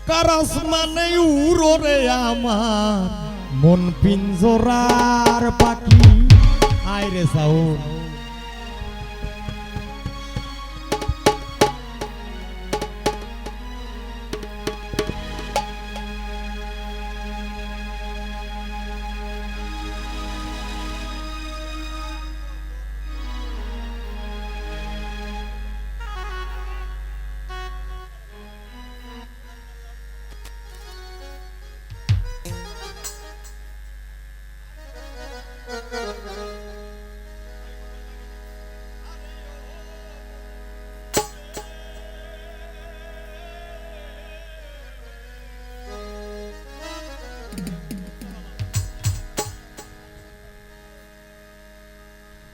Karras মানে উড়রে আমার মন পিঞ্জরার পাখি আইরে সাউন্ড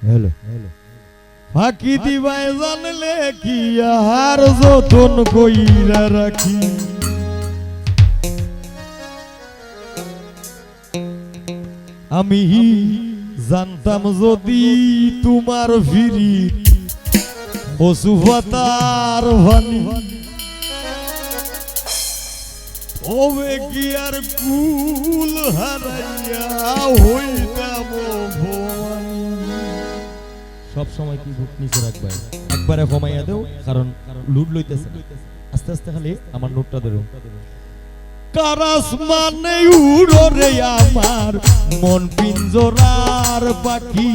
हेलो फाकी दिवाय जानले कि यार যতন কইরা রাখি আমি জানতাম যদি তোমার ফিরি অসুফাতার ভানি ওবে কি আর কুল হারাইয়া হইতাম সব সময় কি বুক নিচে রাখবে একবারে কমাইয়া দেও কারণ লুট লইতেছে আস্তে আস্তে খালি আমার নোটটা ধরো কারাস মানে উড়রে আমার মন পিঞ্জরার পাখি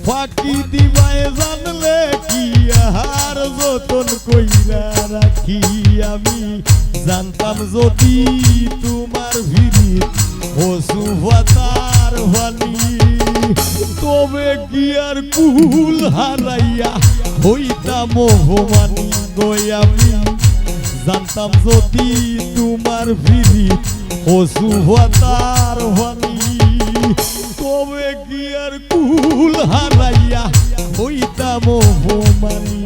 ফাঁকি দিবায় জানলে কি আর যতন কইরা রাখি আমি জানতাম যদি তোমার ভিড়ি অসুফাতার ভানি তবে কি আর কুল হারাইয়া হইতাম অপমানি গই আমি জানতাম যদি তোমার ভিড়ি অসুফাতার ভানি তবে কি আর কুল হারাইয়া হইতাম অপমানি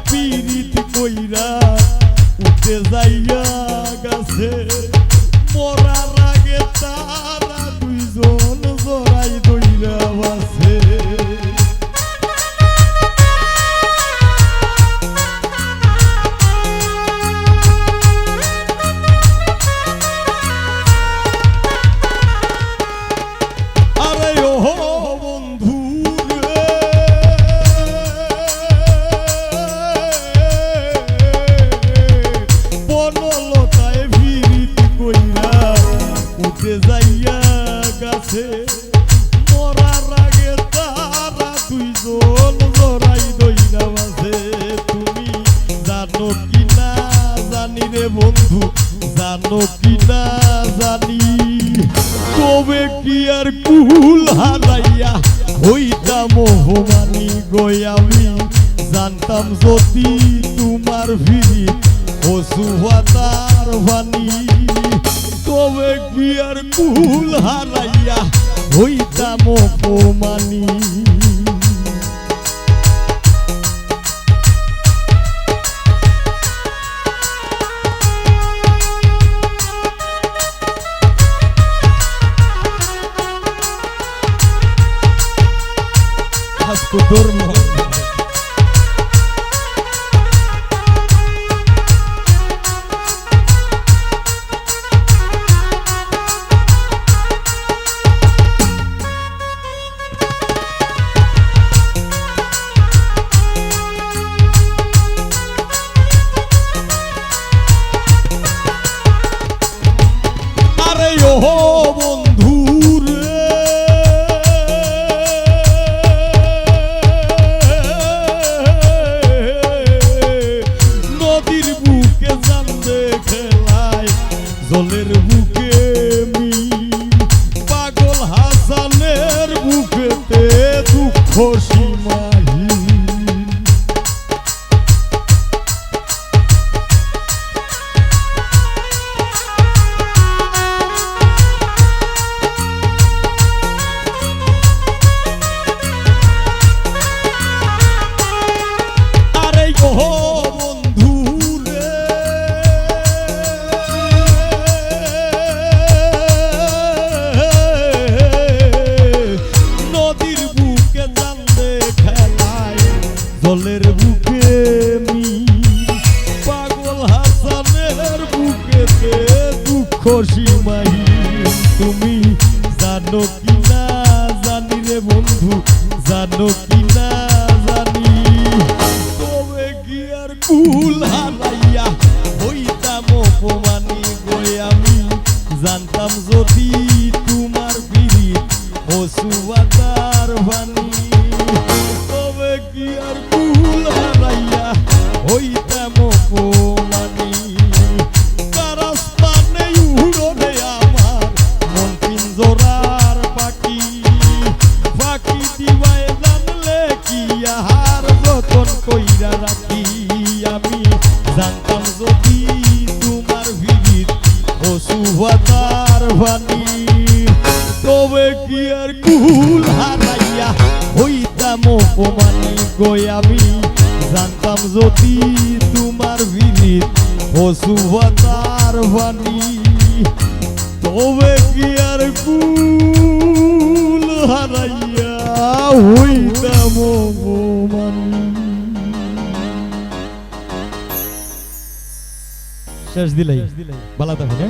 পীড়িত কইরা উঠে যাইয়া গেছে মরার আগে তারা দুইজন জড়াই দইরা বাসে আরে ও বন্ধু যাইয়া গাছে মরার আগে তারা দুইজন জড়াই দইরা বাসে তুমি জানো কি না জানি রে বন্ধু জানো কি না জানি তবে কি আর কুল হারাইয়া হইতাম অপমানি গই আমি জানতাম যদি তোমার ভিড়ি অসুফাতার ভানি তবে কি আর কুল হারাইয়া হইতাম অপমানি আজকে ধর্ম জলের বুকে মাহিম তুমি জানো কি না জানি রে বন্ধু জানো কি না জানি তবে কি আর কুল হারাইয়া হইতাম অপমানি গই আমি জানতাম যদি তোমার পিরিত অসুবাদার বাণী তবে কি আর কুল হারাইয়া হইতাম অপমানি কারাস পানে উড়নে আমার মন পিঞ্জরার পাখি পাখি দিবায় জানলে কি আহার যতন কইরা রাখি আমি জানতাম যদি তোমার ভিড়িত অসুবাদার বাণী তবে কি আর কুল হারাইয়া হইতাম অপমানি গই আমি জানতাম যদি তোমার ভিড়িত অসুবাদার বাণী তবে কি আর কুল হারাইয়া হইতাম অপমানি শেষ দিলাই বালা থাকুন।